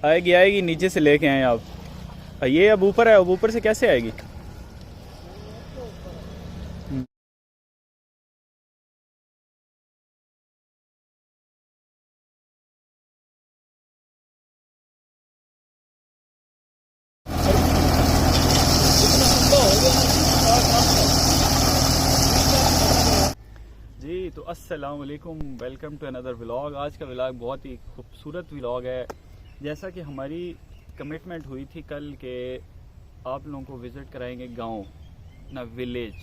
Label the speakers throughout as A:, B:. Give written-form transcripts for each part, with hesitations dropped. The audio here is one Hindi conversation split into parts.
A: आएगी आएगी, नीचे से लेके आए आप। ये अब ऊपर है, अब ऊपर से कैसे आएगी? जी तो अस्सलाम वालेकुम, वेलकम टू अनदर व्लॉग। आज का व्लॉग बहुत ही खूबसूरत व्लॉग है। जैसा कि हमारी कमिटमेंट हुई थी कल के आप लोगों को विज़िट कराएंगे गांव ना विलेज।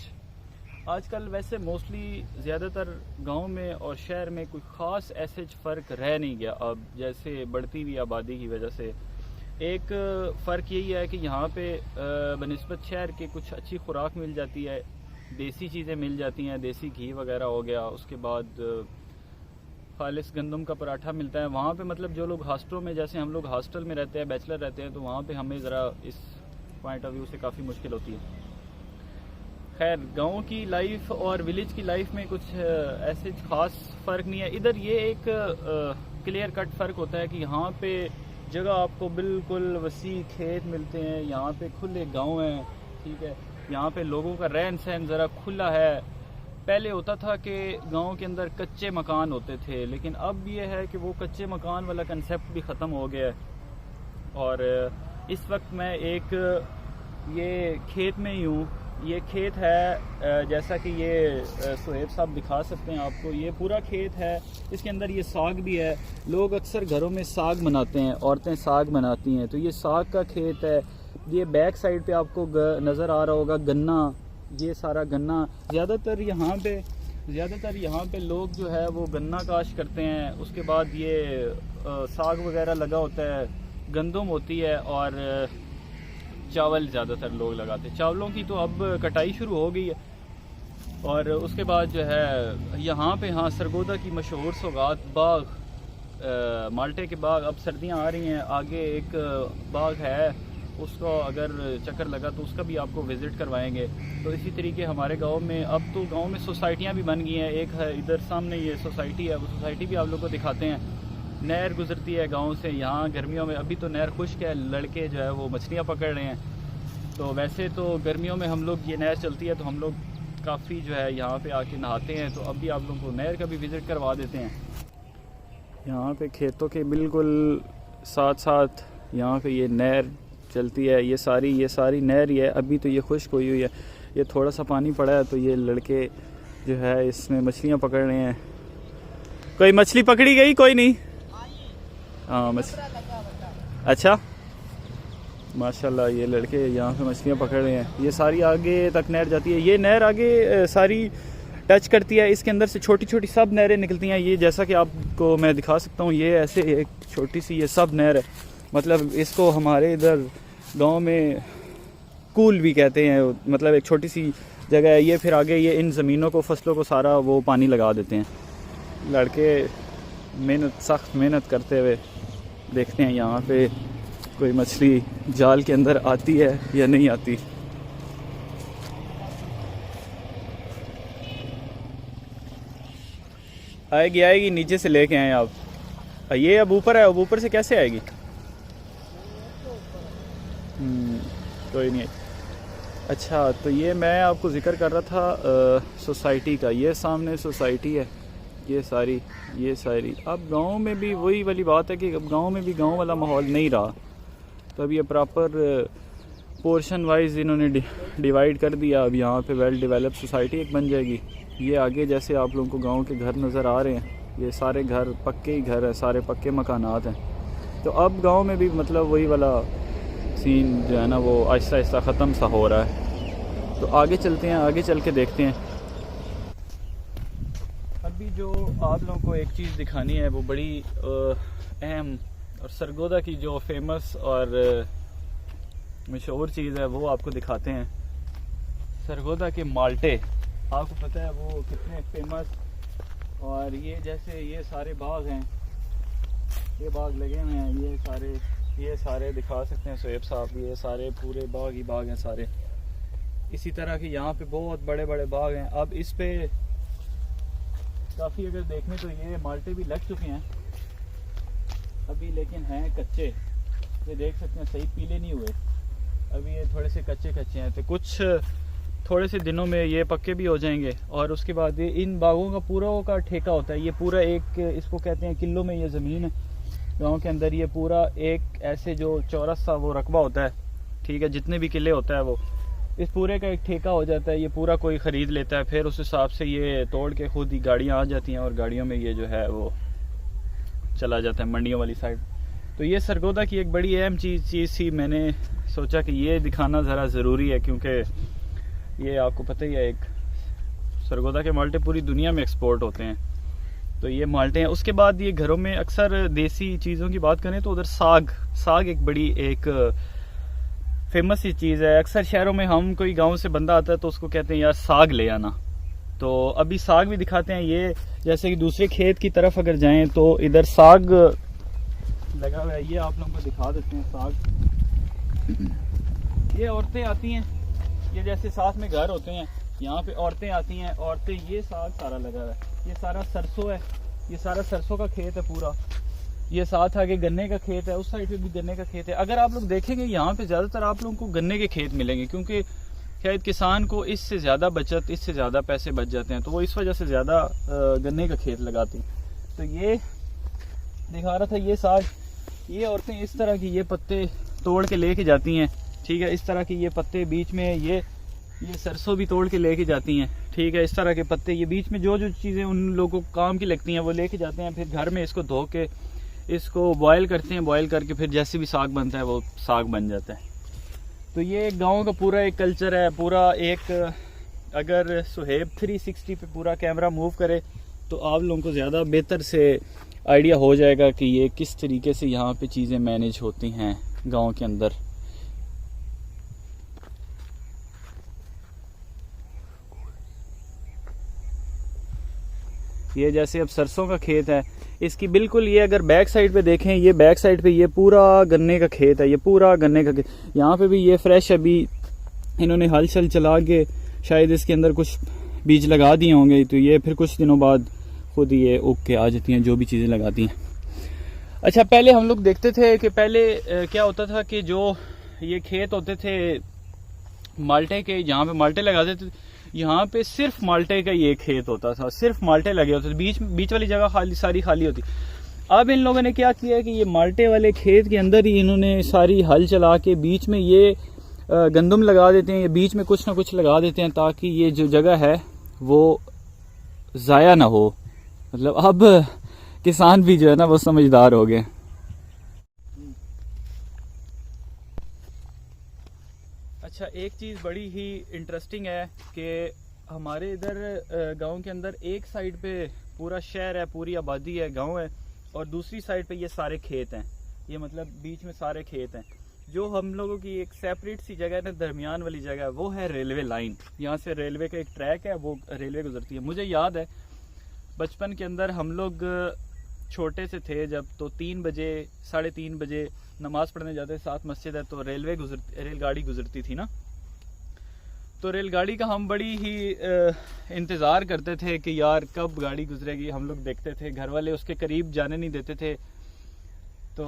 A: आजकल वैसे मोस्टली ज़्यादातर गांव में और शहर में कोई ख़ास ऐसे फ़र्क रह नहीं गया। अब जैसे बढ़ती हुई आबादी की वजह से एक फ़र्क यही है कि यहाँ पे बनिस्बत शहर के कुछ अच्छी खुराक मिल जाती है, देसी चीज़ें मिल जाती हैं, देसी घी वगैरह हो गया। उसके बाद खालिस गंदम का पराठा मिलता है। वहाँ पे मतलब जो लोग हॉस्टलों में, जैसे हम लोग हॉस्टल में रहते हैं, बैचलर रहते हैं, तो वहाँ पे हमें ज़रा इस पॉइंट ऑफ व्यू से काफ़ी मुश्किल होती है। खैर, गांव की लाइफ और विलेज की लाइफ में कुछ ऐसे ख़ास फ़र्क नहीं है। इधर ये एक क्लियर कट फ़र्क होता है कि यहाँ पे जगह आपको बिल्कुल वसी खेत मिलते हैं, यहाँ पे खुले गांव हैं, ठीक है। यहाँ पे लोगों का रहन सहन ज़रा खुला है। पहले होता था कि गांव के अंदर कच्चे मकान होते थे, लेकिन अब ये है कि वो कच्चे मकान वाला कंसेप्ट भी ख़त्म हो गया है। और इस वक्त मैं एक ये खेत में ही हूँ। ये खेत है, जैसा कि ये सुहेब साहब दिखा सकते हैं आपको, ये पूरा खेत है। इसके अंदर ये साग भी है। लोग अक्सर घरों में साग बनाते हैं, औरतें साग बनाती हैं, तो ये साग का खेत है। ये बैक साइड पे आपको नज़र आ रहा होगा गन्ना, ये सारा गन्ना। ज़्यादातर यहाँ पे लोग जो है वो गन्ना काश करते हैं। उसके बाद ये साग वगैरह लगा होता है, गंदम होती है, और चावल ज़्यादातर लोग लगाते हैं। चावलों की तो अब कटाई शुरू हो गई है। और उसके बाद जो है यहाँ पे, हाँ, सरगोदा की मशहूर सौगात बाग, माल्टे के बाग। अब सर्दियाँ आ रही हैं, आगे एक बाग है, उसको अगर चक्कर लगा तो उसका भी आपको विज़िट करवाएंगे। तो इसी तरीके हमारे गांव में, अब तो गांव में सोसाइटियाँ भी बन गई हैं। एक है इधर सामने, ये सोसाइटी है, वो सोसाइटी भी आप लोगों को दिखाते हैं। नहर गुजरती है गांव से। यहाँ गर्मियों में अभी तो नहर खुश्क है, लड़के जो है वो मछलियाँ पकड़ रहे हैं। तो वैसे तो गर्मियों में हम लोग, ये नहर चलती है तो हम लोग काफ़ी जो है यहाँ पे आके नहाते हैं। तो अभी आप लोगों को नहर का भी विज़िट करवा देते हैं। यहाँ पे खेतों के बिल्कुल साथ साथ यहाँ पे ये नहर चलती है। ये सारी नहर ही है। अभी तो ये खुश्क हुई हुई है, ये थोड़ा सा पानी पड़ा है, तो ये लड़के जो है इसमें मछलियाँ पकड़ रहे हैं। कोई मछली पकड़ी गई? कोई नहीं। हाँ, अच्छा, माशाल्लाह, ये लड़के यहाँ पे मछलियाँ पकड़ रहे हैं। ये सारी आगे तक नहर जाती है। ये नहर आगे सारी टच करती है। इसके अंदर से छोटी छोटी सब नहरें निकलती हैं। ये जैसा कि आपको मैं दिखा सकता हूँ, ये ऐसे एक छोटी सी ये सब नहर है। मतलब इसको हमारे इधर गांव में कूल भी कहते हैं। मतलब एक छोटी सी जगह है ये। फिर आगे ये इन ज़मीनों को, फसलों को सारा वो पानी लगा देते हैं। लड़के सख्त मेहनत करते हुए देखते हैं यहाँ पे कोई मछली जाल के अंदर आती है या नहीं आती। आएगी आएगी, नीचे से लेके आए आप। ये अब ऊपर है, अब ऊपर से कैसे आएगी? कोई नहीं। अच्छा, तो ये मैं आपको ज़िक्र कर रहा था सोसाइटी का। ये सामने सोसाइटी है, ये सारी। अब गांव में भी वही वाली बात है कि अब गांव में भी गांव वाला माहौल नहीं रहा। तो अब ये प्रॉपर पोर्शन वाइज इन्होंने डिवाइड कर दिया। अब यहाँ पे वेल डेवलप सोसाइटी एक बन जाएगी। ये आगे जैसे आप लोगों को गांव के घर नज़र आ रहे हैं, ये सारे घर पक्के ही घर हैं, सारे पक्के मकानात हैं। तो अब गांव में भी मतलब वही वाला सीन जो है ना, वो आहिस्ता आहिस्ता ख़त्म सा हो रहा है। तो आगे चलते हैं, आगे चल के देखते हैं। अभी जो आप लोगों को एक चीज़ दिखानी है, वो बड़ी अहम और सरगोदा की जो फेमस और मशहूर चीज़ है, वो आपको दिखाते हैं। सरगोदा के माल्टे, आपको पता है वो कितने फेमस। और ये जैसे ये सारे बाग हैं, ये बाग लगे हुए हैं, ये सारे दिखा सकते हैं सुहेब साहब। ये सारे पूरे बाग ही बाग हैं सारे। इसी तरह के यहाँ पे बहुत बड़े बड़े बाग हैं। अब इस पे काफ़ी अगर देखने तो ये माल्टे भी लग चुके हैं अभी, लेकिन हैं कच्चे। ये देख सकते हैं सही पीले नहीं हुए, अभी ये थोड़े से कच्चे कच्चे हैं। तो कुछ थोड़े से दिनों में ये पक्के भी हो जाएंगे। और उसके बाद ये इन बागों का पूरा का ठेका होता है। ये पूरा एक, इसको कहते हैं किलो में ये ज़मीन है गांव के अंदर। ये पूरा एक ऐसे जो चौरस सा वो रकबा होता है, ठीक है, जितने भी किले होता है वो इस पूरे का एक ठेका हो जाता है। ये पूरा कोई ख़रीद लेता है, फिर उस हिसाब से ये तोड़ के खुद ही गाड़ियाँ आ जाती हैं और गाड़ियों में ये जो है वो चला जाता है मंडियों वाली साइड। तो ये सरगोदा की एक बड़ी अहम चीज़ थी। मैंने सोचा कि ये दिखाना ज़रा ज़रूरी है, क्योंकि ये आपको पता ही है, एक सरगोदा के माल्टे पूरी दुनिया में एक्सपोर्ट होते हैं। तो ये माल्टे हैं। उसके बाद ये घरों में अक्सर देसी चीज़ों की बात करें तो उधर साग एक बड़ी एक फेमस सी चीज़ है। अक्सर शहरों में हम कोई गांव से बंदा आता है तो उसको कहते हैं यार साग ले आना। तो अभी साग भी दिखाते हैं। ये जैसे कि दूसरे खेत की तरफ अगर जाएं तो इधर साग लगा हुआ है, ये आप लोगों को दिखा देते हैं साग। ये औरतें आती हैं, ये जैसे साथ में घर होते हैं, यहाँ पे औरतें आती हैं। औरतें, ये साग सारा लगा हुआ है, ये सारा सरसों है, ये सारा सरसों का खेत है पूरा। ये साथ आगे गन्ने का खेत है, उस साइड पे भी गन्ने का खेत है। अगर आप लोग देखेंगे यहाँ पे ज़्यादातर आप लोगों को गन्ने के खेत मिलेंगे, क्योंकि शायद किसान को इससे ज़्यादा बचत, इससे ज़्यादा पैसे बच जाते हैं, तो वो इस वजह से ज़्यादा गन्ने का खेत लगाते हैं। तो ये दिखा रहा था ये साग। ये औरतें इस तरह की ये पत्ते तोड़ के लेके जाती हैं, ठीक है, इस तरह के ये पत्ते बीच में ये सरसों भी तोड़ के लेके जाती हैं, ठीक है, इस तरह के पत्ते ये बीच में जो चीज़ें उन लोगों को काम की लगती हैं वो लेके जाते हैं। फिर घर में इसको धो के इसको बॉयल करते हैं, बॉयल करके फिर जैसे भी साग बनता है वो साग बन जाता है। तो ये गांव का पूरा एक कल्चर है, पूरा एक, अगर सुहेब 360 पे पूरा कैमरा मूव करे तो आप लोगों को ज़्यादा बेहतर से आइडिया हो जाएगा कि ये किस तरीके से यहाँ पे चीज़ें मैनेज होती हैं गांव के अंदर। ये जैसे अब सरसों का खेत है, इसकी बिल्कुल ये अगर बैक साइड पे देखें, ये बैक साइड पे ये पूरा गन्ने का खेत है, ये पूरा गन्ने का खेत। यहाँ पे भी ये फ्रेश अभी इन्होंने हल शल चला के शायद इसके अंदर कुछ बीज लगा दिए होंगे, तो ये फिर कुछ दिनों बाद खुद ये उग के आ जाती हैं जो भी चीज़ें लगाती हैं। अच्छा, पहले हम लोग देखते थे कि पहले क्या होता था कि जो ये खेत होते थे माल्टे के, जहाँ पे माल्टे लगाते थे, यहाँ पे सिर्फ माल्टे का ये खेत होता था, सिर्फ माल्टे लगे होते थे, बीच वाली जगह सारी खाली होती। अब इन लोगों ने क्या किया कि ये माल्टे वाले खेत के अंदर ही इन्होंने सारी हल चला के बीच में ये गंदम लगा देते हैं, ये बीच में कुछ ना कुछ लगा देते हैं ताकि ये जो जगह है वो ज़ाया ना हो। मतलब अब किसान भी जो है ना वो समझदार हो गए। अच्छा, एक चीज़ बड़ी ही इंटरेस्टिंग है कि हमारे इधर गांव के अंदर एक साइड पे पूरा शहर है, पूरी आबादी है, गांव है, और दूसरी साइड पे ये सारे खेत हैं। ये मतलब बीच में सारे खेत हैं। जो हम लोगों की एक सेपरेट सी जगह है ना, दरमियान वाली जगह, वो है रेलवे लाइन। यहाँ से रेलवे का एक ट्रैक है, वो रेलवे गुजरती है। मुझे याद है बचपन के अंदर हम लोग छोटे से थे जब, तो 3 बजे 3:30 बजे नमाज़ पढ़ने जाते, साथ मस्जिद है, तो रेलगाड़ी गुजरती थी ना। तो रेलगाड़ी का हम बड़ी ही इंतज़ार करते थे कि यार कब गाड़ी गुजरेगी। हम लोग देखते थे, घर वाले उसके करीब जाने नहीं देते थे। तो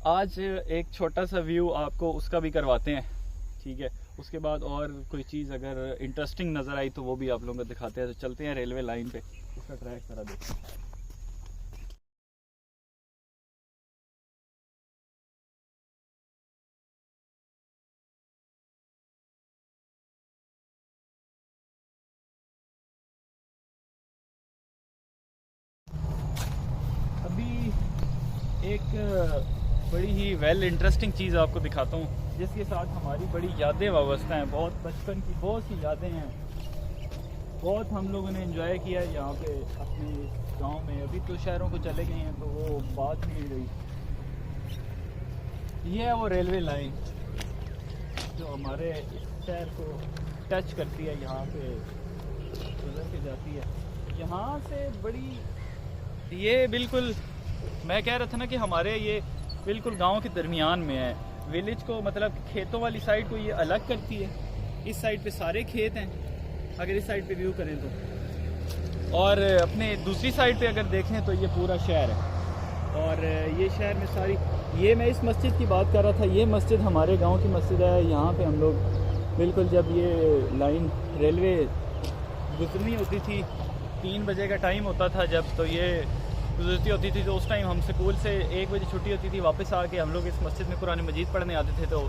A: आज एक छोटा सा व्यू आपको उसका भी करवाते हैं, ठीक है। उसके बाद और कोई चीज़ अगर इंटरेस्टिंग नज़र आई तो वो भी आप लोगों को दिखाते हैं। तो चलते हैं रेलवे लाइन पे, उसका ट्रैक सारा देखते हैं। एक बड़ी ही वेल इंटरेस्टिंग चीज़ आपको दिखाता हूँ जिसके साथ हमारी बड़ी यादें वाबस्ता हैं। बहुत बचपन की बहुत सी यादें हैं, बहुत हम लोगों ने एंजॉय किया है यहाँ पे अपने गांव में। अभी तो शहरों को चले गए हैं तो वो बात नहीं रही। ये है वो रेलवे लाइन जो हमारे शहर को टच करती है, यहाँ पे गुजर के जाती है। यहाँ से बड़ी, ये बिल्कुल मैं कह रहा था ना कि हमारे ये बिल्कुल गांव के दरमियान में है। विलेज को मतलब खेतों वाली साइड को ये अलग करती है। इस साइड पे सारे खेत हैं अगर इस साइड पे व्यू करें तो, और अपने दूसरी साइड पे अगर देखें तो ये पूरा शहर है। और ये शहर में सारी, ये मैं इस मस्जिद की बात कर रहा था, ये मस्जिद हमारे गांव की मस्जिद है। यहाँ पे हम लोग बिल्कुल जब ये लाइन रेलवे गुजरनी होती थी, 3 बजे का टाइम होता था जब, तो ये गुजरती होती थी, तो उस टाइम हम स्कूल से 1 बजे छुट्टी होती थी, वापस आके हम लोग इस मस्जिद में कुरान मजीद पढ़ने आते थे। तो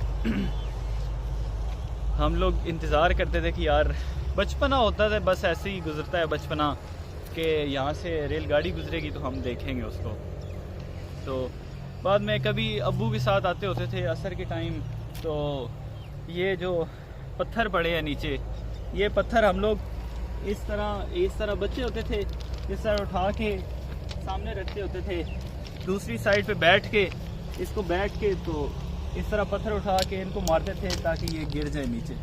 A: हम लोग इंतज़ार करते थे कि यार, बचपना होता था, बस ऐसे ही गुजरता है बचपना, कि यहाँ से रेलगाड़ी गुजरेगी तो हम देखेंगे उसको। तो बाद में कभी अब्बू के साथ आते होते थे असर के टाइम, तो ये जो पत्थर पड़े हैं नीचे, ये पत्थर हम लोग इस तरह बच्चे होते थे, इस तरह उठा के सामने रखते होते थे, दूसरी साइड पे बैठ के तो इस तरह पत्थर उठा के इनको मारते थे ताकि ये गिर जाए नीचे।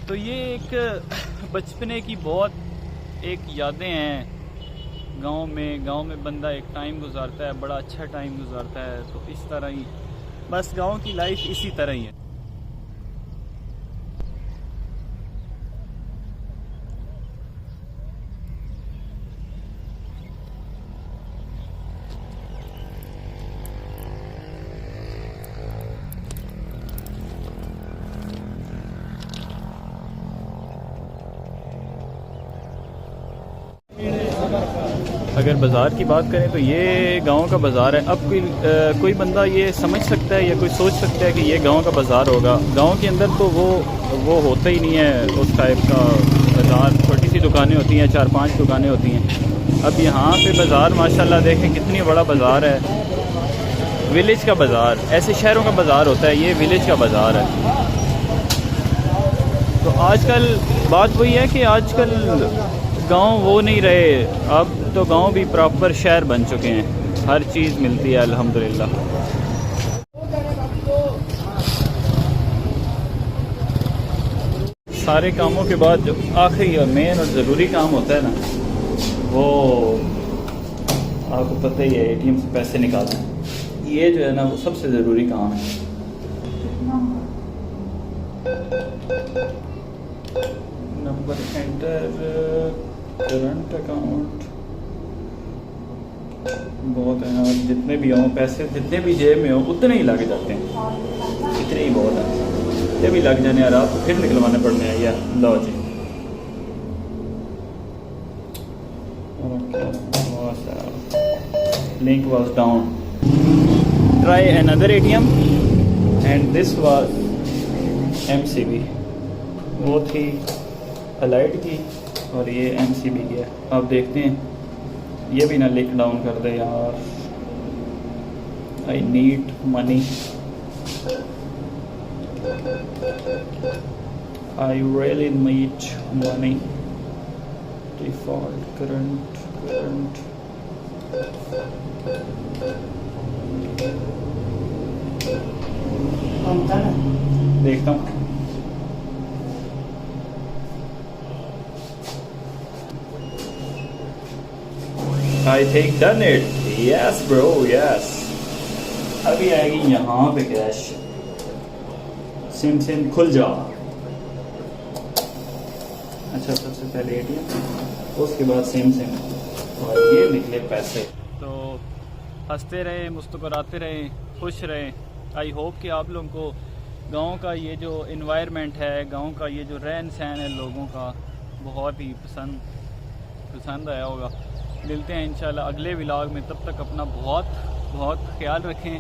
A: तो ये एक बचपने की बहुत एक यादें हैं। गांव में बंदा एक टाइम गुजारता है, बड़ा अच्छा टाइम गुजारता है। तो इस तरह ही बस गांव की लाइफ इसी तरह ही है। अगर बाज़ार की बात करें तो ये गांव का बाज़ार है। अब कोई बंदा ये समझ सकता है या कोई सोच सकता है कि ये गांव का बाज़ार होगा। गांव के अंदर तो वो होता ही नहीं है उस टाइप का बाज़ार। छोटी सी दुकानें होती हैं, 4-5 दुकानें होती हैं। अब यहाँ पे बाज़ार माशाल्लाह देखें कितनी बड़ा बाज़ार है, विलेज का बाज़ार। ऐसे शहरों का बाज़ार होता है, ये विलेज का बाज़ार है। तो आजकल बात वही है कि आजकल गांव वो नहीं रहे, अब तो गांव भी प्रॉपर शहर बन चुके हैं, हर चीज़ मिलती है अल्हम्दुलिल्लाह। सारे कामों के बाद जो आखिरी और मेन और ज़रूरी काम होता है ना, वो आपको पता ही है, एटीएम से पैसे निकालना। ये जो है ना वो सबसे ज़रूरी काम है। नंबर एंटर, करंट अकाउंट, बहुत है यार। जितने भी हों पैसे, जितने भी जेब में हो उतने ही लग जाते हैं, इतने ही बहुत है। ये भी लग जाने यार, आपको फिर निकलवाने पड़ने हैं यार। लो जी, link was down, try another ATM and this was MCB। वो थी अलाइट की और ये MCB की है। आप देखते हैं ये भी ना लिंक डाउन कर दे यार। I need money, I really need money. Default current देखता हूँ। I think done it. Yes bro, yes. अभी आएगी यहाँ पे कैश। सिम खुल जा। अच्छा, सबसे पहले ATM, उसके बाद सिम और ये निकले पैसे। तो हंसते रहे, मुस्कुराते रहे, खुश रहे। आई होप कि आप लोगों को गांव का ये जो इन्वायरमेंट है, गांव का ये जो रहन सहन है लोगों का, बहुत ही पसंद आया होगा। मिलते हैं इंशाल्लाह अगले व्लॉग में। तब तक अपना बहुत ख्याल रखें।